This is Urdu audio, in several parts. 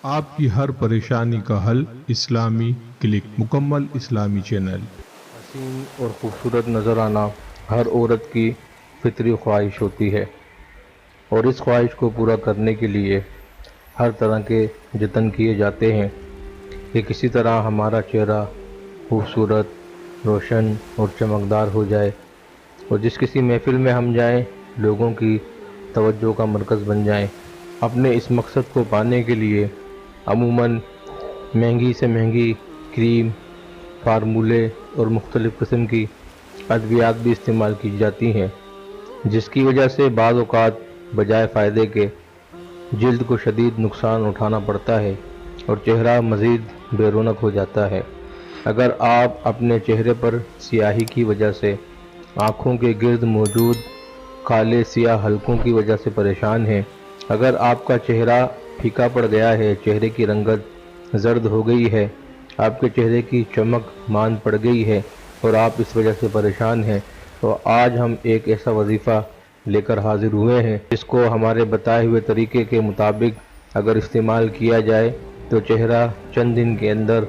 آپ کی ہر پریشانی کا حل اسلامی کلک، مکمل اسلامی چینل۔ حسین اور خوبصورت نظر آنا ہر عورت کی فطری خواہش ہوتی ہے، اور اس خواہش کو پورا کرنے کے لیے ہر طرح کے جتن کیے جاتے ہیں کہ کسی طرح ہمارا چہرہ خوبصورت، روشن اور چمکدار ہو جائے، اور جس کسی محفل میں ہم جائیں لوگوں کی توجہ کا مرکز بن جائیں۔ اپنے اس مقصد کو پانے کے لیے عموماً مہنگی سے مہنگی کریم، فارمولے اور مختلف قسم کی ادویات بھی استعمال کی جاتی ہیں، جس کی وجہ سے بعض اوقات بجائے فائدے کے جلد کو شدید نقصان اٹھانا پڑتا ہے اور چہرہ مزید بے رونق ہو جاتا ہے۔ اگر آپ اپنے چہرے پر سیاہی کی وجہ سے، آنکھوں کے گرد موجود کالے سیاہ حلقوں کی وجہ سے پریشان ہیں، اگر آپ کا چہرہ پھیکا پڑ گیا ہے، چہرے کی رنگت زرد ہو گئی ہے، آپ کے چہرے کی چمک ماند پڑ گئی ہے اور آپ اس وجہ سے پریشان ہیں، تو آج ہم ایک ایسا وظیفہ لے کر حاضر ہوئے ہیں جس کو ہمارے بتائے ہوئے طریقے کے مطابق اگر استعمال کیا جائے تو چہرہ چند دن کے اندر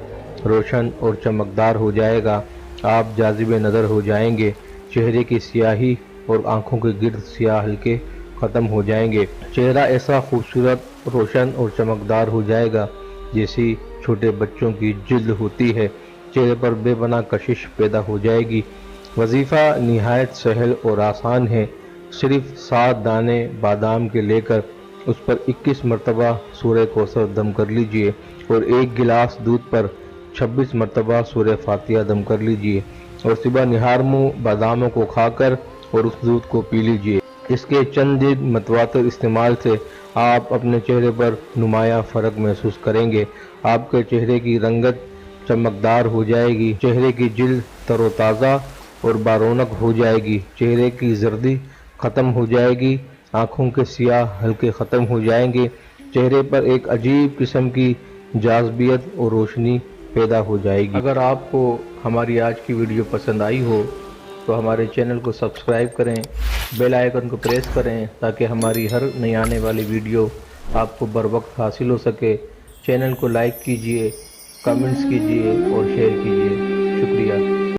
روشن اور چمکدار ہو جائے گا، آپ جاذب نظر ہو جائیں گے، چہرے کی سیاہی اور آنکھوں کے گرد سیاہ حلقے ختم ہو جائیں گے، چہرہ ایسا خوبصورت، روشن اور چمکدار ہو جائے گا جیسی چھوٹے بچوں کی جلد ہوتی ہے، چہرے پر بے پناہ کشش پیدا ہو جائے گی۔ وظیفہ نہایت سہل اور آسان ہے، صرف 7 دانے بادام کے لے کر اس پر 21 مرتبہ سورہ کوثر دم کر لیجئے اور 1 گلاس دودھ پر 26 مرتبہ سورہ فاتحہ دم کر لیجئے اور صبح نہار منہ باداموں کو کھا کر اور اس دودھ کو پی لیجئے۔ اس کے چند دن متواتر استعمال سے آپ اپنے چہرے پر نمایاں فرق محسوس کریں گے، آپ کے چہرے کی رنگت چمکدار ہو جائے گی، چہرے کی جلد تر و تازہ اور بارونق ہو جائے گی، چہرے کی زردی ختم ہو جائے گی، آنکھوں کے سیاہ حلقے ختم ہو جائیں گے، چہرے پر ایک عجیب قسم کی جاذبیت اور روشنی پیدا ہو جائے گی۔ اگر آپ کو ہماری آج کی ویڈیو پسند آئی ہو تو ہمارے چینل کو سبسکرائب کریں، بیل آئیکن کو پریس کریں تاکہ ہماری ہر نئی آنے والی ویڈیو آپ کو بروقت حاصل ہو سکے۔ چینل کو لائک کیجئے، کمنٹس کیجئے اور شیئر کیجئے۔